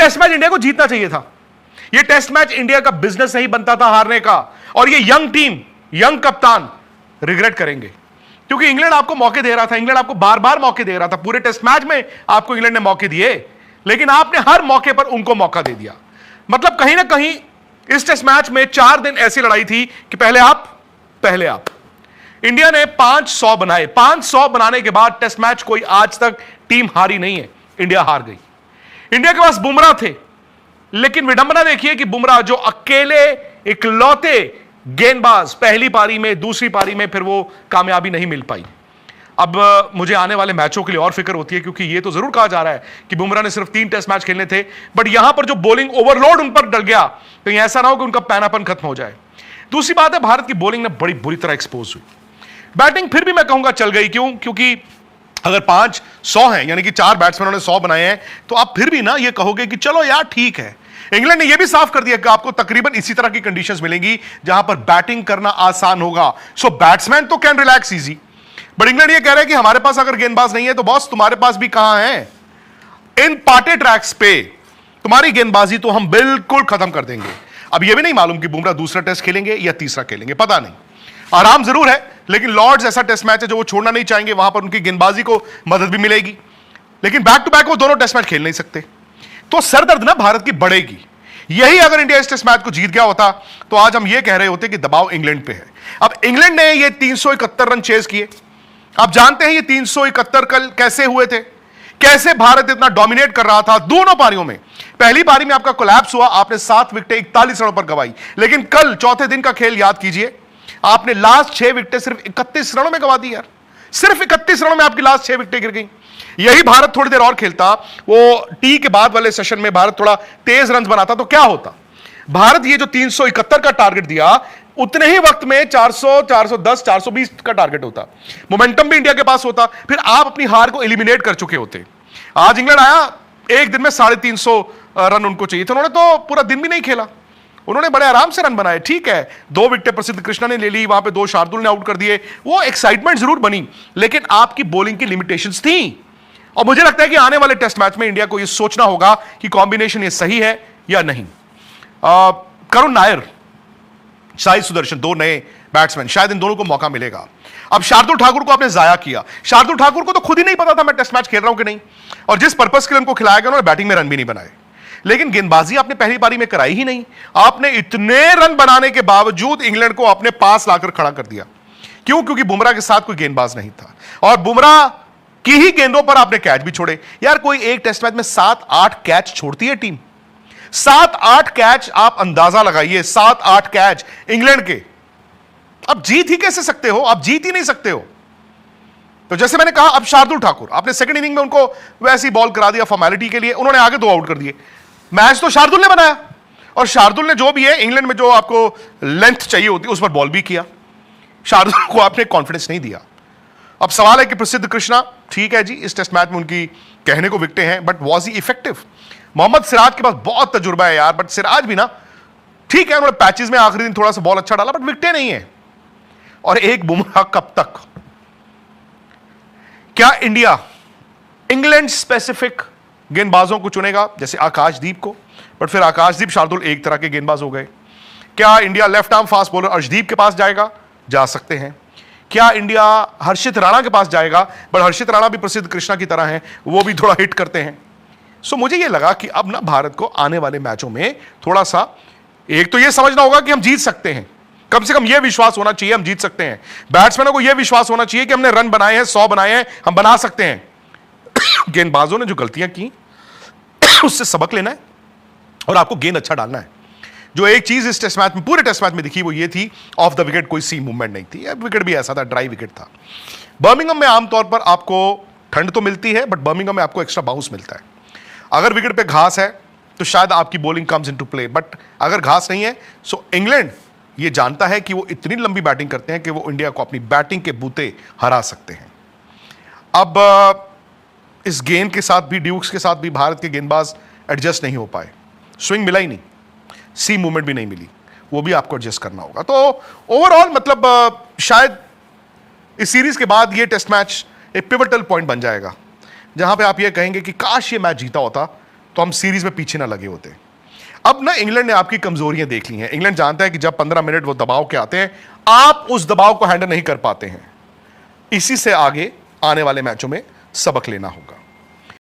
Test match India को जीतना चाहिए था। यह टेस्ट मैच इंडिया का बिजनेस नहीं बनता था हारने का, और यह यंग टीम, यंग कप्तान रिग्रेट करेंगे, क्योंकि इंग्लैंड आपको मौके दे रहा था, इंग्लैंड आपको बार बार मौके दे रहा था। पूरे टेस्ट मैच में आपको इंग्लैंड ने मौके दिए, लेकिन आपने हर मौके पर उनको मौका दे दिया। मतलब कहीं ना कहीं इस टेस्ट मैच में 4 दिन ऐसी लड़ाई थी कि पहले आप। इंडिया ने 500 बनाए, 500 बनाने के बाद टेस्ट मैच कोई आज तक टीम हारी नहीं है, इंडिया हार गई। इंडिया के पास बुमराह थे, लेकिन विडंबना देखिए कि बुमराह जो अकेले इकलौते गेंदबाज, पहली पारी में, दूसरी पारी में फिर वो कामयाबी नहीं मिल पाई। अब मुझे आने वाले मैचों के लिए और फिक्र होती है, क्योंकि ये तो जरूर कहा जा रहा है कि बुमराह ने सिर्फ 3 टेस्ट मैच खेलने थे, बट यहां पर जो बॉलिंग ओवरलोड उन पर डल गया, कहीं ऐसा ना हो कि उनका पैनापन खत्म हो जाए। दूसरी बात है, भारत की बॉलिंग ने बड़ी बुरी तरह एक्सपोज हुई। बैटिंग फिर भी मैं कहूंगा चल गई, क्योंकि अगर 500 हैं, यानी कि 4 बैट्समैनों ने 100 बनाए हैं, तो आप फिर भी ना ये कहोगे कि चलो यार ठीक है। इंग्लैंड ने यह भी साफ कर दिया कि आपको तकरीबन इसी तरह की कंडीशंस मिलेंगी जहां पर बैटिंग करना आसान होगा, सो बैट्समैन तो can relax easy. But England ये कह रहा है कि हमारे पास अगर गेंदबाज नहीं है तो बॉस तुम्हारे पास भी कहां है, इन पाटे ट्रैक्स पे तुम्हारी गेंदबाजी तो हम बिल्कुल खत्म कर देंगे। अब यह भी नहीं मालूम कि बुमराह दूसरा टेस्ट खेलेंगे या तीसरा खेलेंगे, पता नहीं। आराम जरूर है, लेकिन लॉर्ड्स ऐसा टेस्ट मैच है जो वो छोड़ना नहीं चाहेंगे, वहां पर उनकी गेंदबाजी को मदद भी मिलेगी, लेकिन बैक टू बैक वो दोनों टेस्ट मैच खेल नहीं सकते, तो सरदर्द ना भारत की बढ़ेगी। यही अगर इंडिया इस टेस्ट मैच को जीत गया होता तो आज हम ये कह रहे होते कि दबाव इंग्लैंड पे है। अब इंग्लैंड ने ये 371 रन चेज किए। आप जानते हैं ये 371 कल कैसे हुए थे, कैसे भारत इतना डोमिनेट कर रहा था दोनों पारियों में। पहली पारी में आपका कोलैप्स हुआ, आपने 7 विकेटें 41 रनों पर गंवाई, लेकिन कल चौथे दिन का खेल याद कीजिए, आपने लास्ट 6 विकेटें सिर्फ 31 रनों में गंवा दी यार। सिर्फ 31 रनों में आपकी लास्ट 6 विकेटें गिर गई। यही भारत थोड़ी देर और खेलता, वो टी के बाद वाले सेशन में भारत थोड़ा तेज रन बनाता तो क्या होता। भारत ये जो 371 का टारगेट दिया, उतने ही वक्त में 400, 410, 420 का टारगेट होता, मोमेंटम भी इंडिया के पास होता, फिर आप अपनी हार को एलिमिनेट कर चुके होते। आज इंग्लैंड आया, एक दिन में 350 रन उनको चाहिए थे, उन्होंने तो पूरा दिन भी नहीं खेला, उन्होंने बड़े आराम से रन बनाए। ठीक है, 2 विकेटें प्रसिद्ध कृष्णा ने ले ली, वहां पे 2 शार्दुल ने आउट कर दिए, वो एक्साइटमेंट जरूर बनी, लेकिन आपकी बॉलिंग की लिमिटेशंस थी। और मुझे लगता है कि आने वाले टेस्ट मैच में इंडिया को यह सोचना होगा कि कॉम्बिनेशन ये सही है या नहीं। करुण नायर, साई सुदर्शन, 2 नए बैट्समैन, शायद इन दोनों को मौका मिलेगा। अब शार्दुल ठाकुर को आपने जाया किया। शार्दुल ठाकुर को तो खुद ही नहीं पता था मैं टेस्ट मैच खेल रहा हूं कि नहीं, और जिस पर्पस के लिए उनको खिलाया गया उन्होंने बैटिंग में रन भी नहीं बनाए, लेकिन गेंदबाजी आपने पहली पारी में कराई ही नहीं। आपने इतने रन बनाने के बावजूद इंग्लैंड को आपने पास लाकर खड़ा कर दिया। क्यों? क्योंकि बुमराह के साथ कोई गेंदबाज नहीं था, और बुमराह की ही गेंदों पर आपने कैच भी छोड़े। यार कोई एक टेस्ट मैच में 7-8 कैच छोड़ती है टीम, 7-8 कैच, आप अंदाजा लगाइए, 7-8 कैच इंग्लैंड के। अब जीत ही कैसे सकते हो, आप जीत ही नहीं सकते हो। तो जैसे मैंने कहा, अब शार्दुल ठाकुर, आपने सेकंड इनिंग में उनको वैसी बॉल करा दिया फॉर्मेलिटी के लिए, उन्होंने आगे 2 आउट कर दिए। मैच तो शार्दुल ने बनाया, और शार्दुल ने जो भी है, इंग्लैंड में जो आपको लेंथ चाहिए होती है उस पर बॉल भी किया। शार्दुल को आपने कॉन्फिडेंस नहीं दिया। अब सवाल है कि प्रसिद्ध कृष्णा, ठीक है जी, इस टेस्ट मैच में उनकी कहने को विकेटें हैं, but was he effective? Mohammed Siraj के पास बहुत तजुर्बा है यार, बट सिराज भी ना ठीक है, उन्होंने पैचेस में आखिरी दिन थोड़ा सा बॉल अच्छा डाला, बट विकेटें नहीं है। और एक बुमराह कब तक? क्या इंडिया इंग्लैंड स्पेसिफिक गेंदबाजों को चुनेगा, जैसे आकाशदीप को, बट फिर आकाशदीप शार्दुल एक तरह के गेंदबाज हो गए। क्या India left arm fast bowler Arshdeep के पास जाएगा? जा सकते हैं। क्या इंडिया हर्षित राणा के पास जाएगा? बट हर्षित राणा भी प्रसिद्ध कृष्णा की तरह हैं, वो भी थोड़ा हिट करते हैं। सो मुझे ये लगा कि अब ना भारत को आने वाले मैचों में थोड़ा सा, एक तो ये समझना होगा कि हम जीत सकते हैं, कम से कम यह विश्वास होना चाहिए हम जीत सकते हैं। बैट्समैनों को यह विश्वास होना चाहिए कि हमने रन बनाए हैं, 100 बनाए हैं, हम बना सकते हैं। गेंदबाजों ने जो गलतियां की उससे सबक लेना है और आपको गेंद अच्छा डालना है। जो एक चीज इस टेस्ट मैच में, पूरे टेस्ट मैच में दिखी, वो ये थी, ऑफ द विकेट कोई सी मूवमेंट नहीं थी। विकेट भी ऐसा था, ड्राई विकेट था। बर्मिंघम में आमतौर पर आपको ठंड तो मिलती है, बट बर्मिंघम में आपको एक्स्ट्रा बाउंस मिलता है। अगर विकेट पे घास है तो शायद आपकी bowling comes into play, but अगर घास नहीं है, सो इंग्लैंड ये जानता है कि वो इतनी लंबी बैटिंग करते हैं कि वो इंडिया को अपनी बैटिंग के बूते हरा सकते हैं। अब इस गेंद के साथ भी, ड्यूक्स के साथ भी भारत के गेंदबाज एडजस्ट नहीं हो पाए। स्विंग मिला ही नहीं, सी मूवमेंट भी नहीं मिली, वो भी आपको एडजस्ट करना होगा। तो ओवरऑल मतलब शायद इस सीरीज के बाद ये टेस्ट मैच एक पिवटल पॉइंट बन जाएगा, जहां पे आप ये कहेंगे कि काश ये मैच जीता होता तो हम सीरीज में पीछे ना लगे होते। अब ना इंग्लैंड ने आपकी कमजोरियां देख ली हैं। इंग्लैंड जानता है कि जब 15 मिनट वो दबाव के आते हैं, आप उस दबाव को हैंडल नहीं कर पाते हैं। इसी से आगे आने वाले मैचों में सबक लेना होगा।